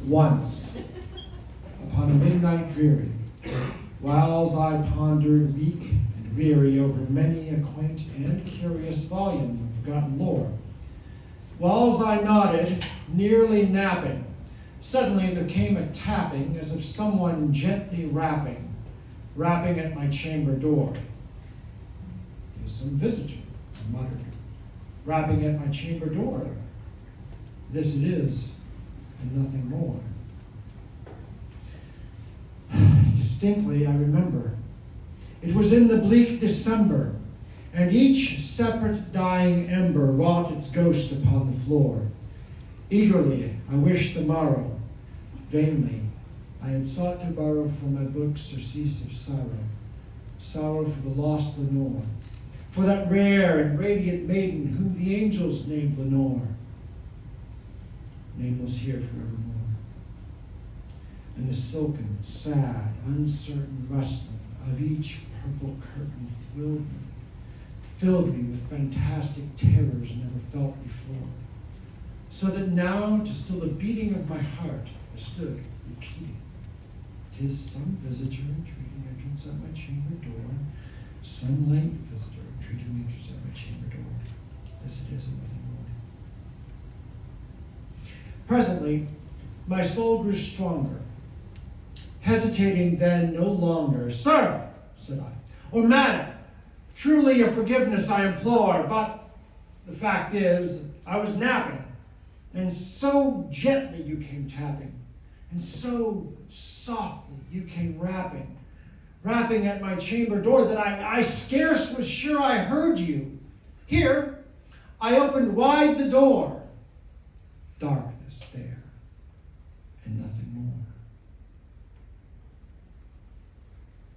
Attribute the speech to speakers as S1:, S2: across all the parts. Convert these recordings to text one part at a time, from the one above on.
S1: Once, upon a midnight dreary, whiles I pondered weak and weary over many a quaint and curious volume of forgotten lore, whiles I nodded, nearly napping, suddenly there came a tapping as of someone gently rapping at my chamber door. "'Tis some visitor," I muttered, "rapping at my chamber door. This it is, and nothing more." Distinctly I remember. It was in the bleak December, and each separate dying ember wrought its ghost upon the floor. Eagerly I wished the morrow. Vainly I had sought to borrow from my book surcease of sorrow for the lost Lenore, for that rare and radiant maiden whom the angels named Lenore, nameless here forevermore. And the silken, sad, uncertain rustling of each purple curtain filled me with fantastic terrors never felt before, so that now to still the beating of my heart I stood repeating, "'Tis some visitor entreating entrance at my chamber door, some late visitor entreating entrance at my chamber door. This it is and nothing more." Presently, my soul grew stronger. Hesitating then no longer, "Sir," said I, "or madam, truly your forgiveness I implore, but the fact is, I was napping, and so gently you came tapping, and so softly you came rapping at my chamber door that I scarce was sure I heard you. Here, I opened wide the door. Darkness there, and nothing more.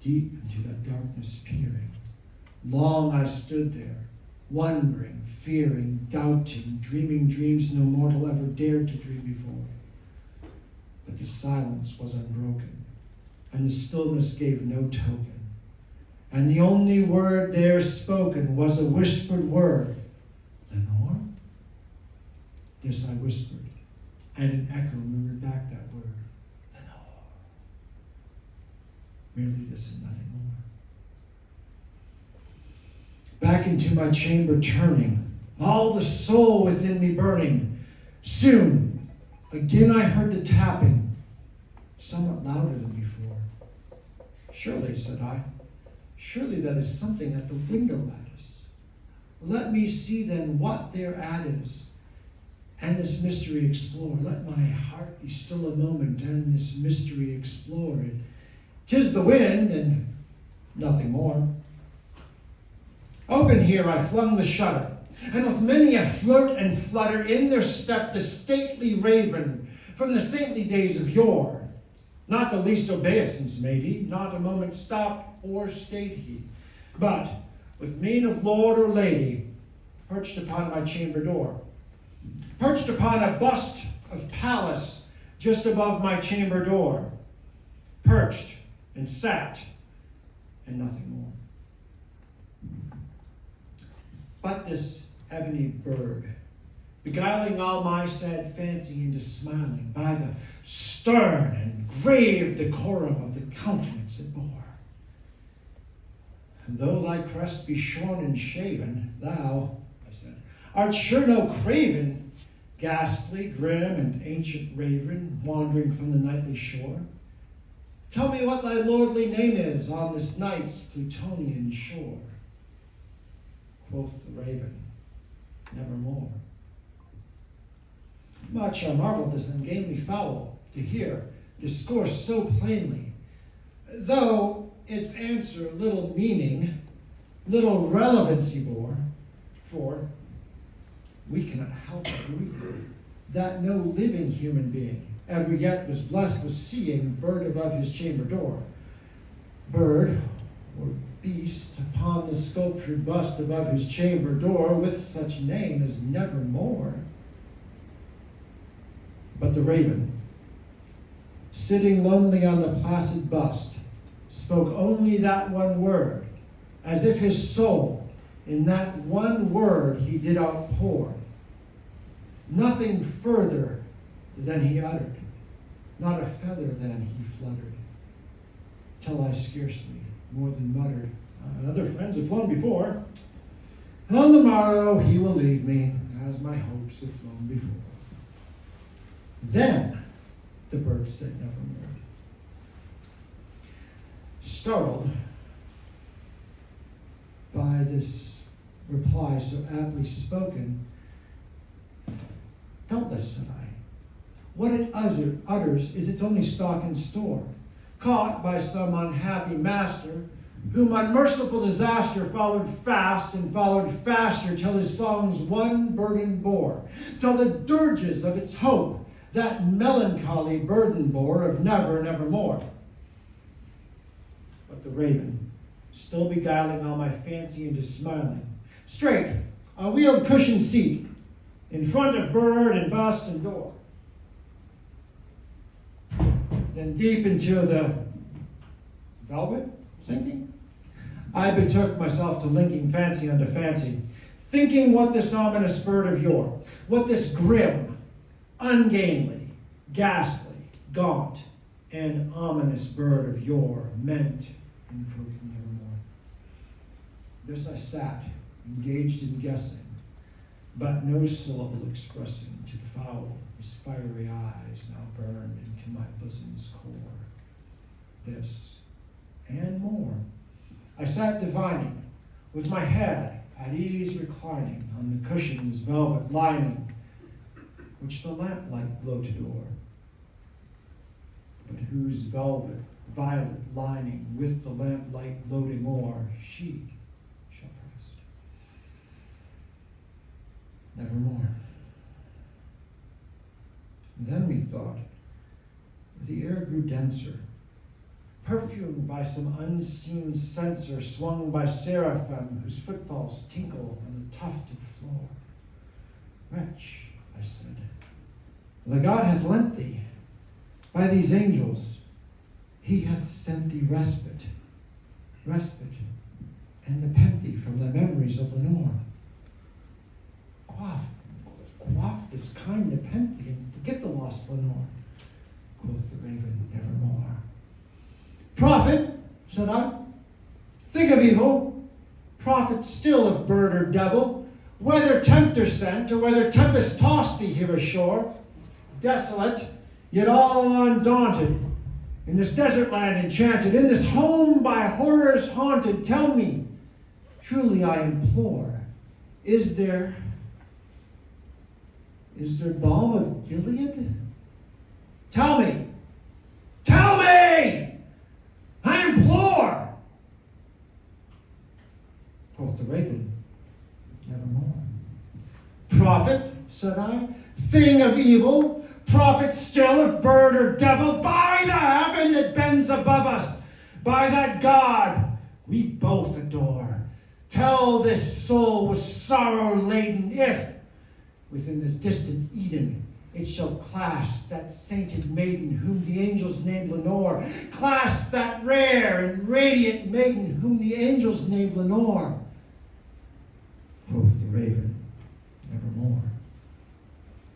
S1: Deep into that darkness peering, long I stood there, wondering, fearing, doubting, dreaming dreams no mortal ever dared to dream before. But the silence was unbroken, and the stillness gave no token, and the only word there spoken was a whispered word, "Lenore?" This I whispered, and an echo murmured back that word, "Lenore." Merely this and nothing more. Back into my chamber turning, all the soul within me burning. Soon, again I heard the tapping, somewhat louder than before. "Surely," said I, "surely that is something at the window lattice. Let me see then what thereat is, and this mystery explore. Let my heart be still a moment, and this mystery explore. 'Tis the wind, and nothing more." Open here I flung the shutter, and with many a flirt and flutter in there stepped a stately raven from the saintly days of yore. Not the least obeisance made he, not a moment stopped or stayed he, but with mien of lord or lady perched upon my chamber door, perched upon a bust of Pallas just above my chamber door, perched and sat, and nothing more. But this ebony bird, beguiling all my sad fancy into smiling by the stern and grave decorum of the countenance it bore. "And though thy crest be shorn and shaven, thou," I said, "art sure no craven, ghastly, grim, and ancient raven, wandering from the nightly shore. Tell me what thy lordly name is on this night's Plutonian shore." Quoth the raven, "Nevermore." Much I marveled this ungainly fowl to hear discourse so plainly, though its answer little meaning, little relevancy bore, for we cannot help agree that no living human being ever yet was blessed with seeing bird above his chamber door, bird or beast upon the sculptured bust above his chamber door with such name as Nevermore. But the raven, sitting lonely on the placid bust, spoke only that one word, as if his soul in that one word he did outpour. Nothing further than he uttered, not a feather then he fluttered, till I scarcely more than muttered, other friends have flown before. On the morrow he will leave me, as my hopes have flown before. Then the bird said nevermore. Startled by this reply so aptly spoken, doubtless, said I, what it utters is its only stock in store, caught by some unhappy master, whom unmerciful disaster followed fast and followed faster, till his songs one burden bore, till the dirges of its hope that melancholy burden bore of never, nevermore. But the raven, still beguiling all my fancy into smiling, straight, a wheeled cushioned seat, in front of bird and bust and door. Then deep into the velvet sinking, I betook myself to linking fancy unto fancy, thinking what this ominous bird of yore, what this grim, ungainly, ghastly, gaunt, and ominous bird of yore meant in croaking nevermore. This I sat, engaged in guessing, but no syllable expressing to the fowl his fiery eyes now burned into my bosom's core. This and more I sat divining, with my head at ease reclining on the cushion's velvet lining, which the lamplight gloated o'er, but whose velvet violet lining with the lamplight gloating o'er she shall rest nevermore. Then methought the air grew denser, perfumed by some unseen censer, swung by seraphim whose footfalls tinkle on the tufted floor. Wretch, I said, the God hath lent thee, by these angels, he hath sent thee respite, and nepenthe from the memories of Lenore. Quaff this kind nepenthe, and forget the lost Lenore, quoth the raven, nevermore. Prophet, said I, think of evil, prophet still of bird or devil, whether tempter sent, or whether tempest tossed thee here ashore, desolate, yet all undaunted, in this desert land enchanted, in this home by horrors haunted, tell me, truly I implore, is there balm of Gilead? Tell me, I implore. Quoth the raven, nevermore. Prophet, said I, thing of evil, prophet still of bird or devil, by the heaven that bends above us, by that God we both adore, tell this soul with sorrow laden, if within this distant Eden it shall clasp that sainted maiden whom the angels named Lenore, clasp that rare and radiant maiden whom the angels named Lenore. Quoth the raven, nevermore.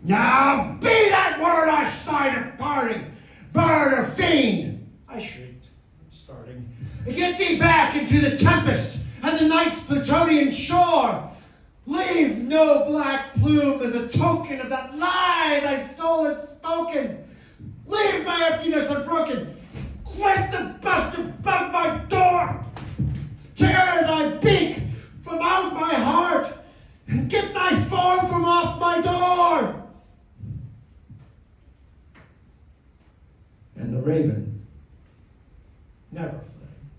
S1: Now be that word our sign of parting, bird or fiend, I shrieked, starting. Get thee back into the tempest and the night's Plutonian shore. Leave no black plume as a token of that lie thy soul has spoken. Leave my emptiness unbroken. Quit the bust above my door. Tear thy beak from out my heart, and get thy form from off my door. And the raven, never flitting,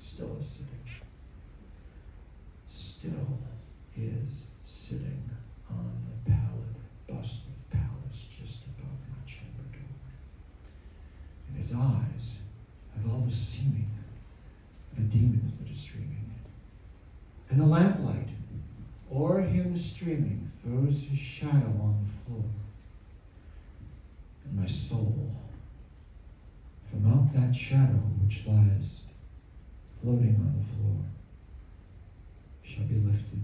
S1: still is sitting. Still is sitting on the pallid bust of Pallas just above my chamber door. And his eyes have all the seeming of a demon that is dreaming. And the lamplight, o'er him streaming, throws his shadow on the floor. And my soul, from out that shadow which lies floating on the floor, shall be lifted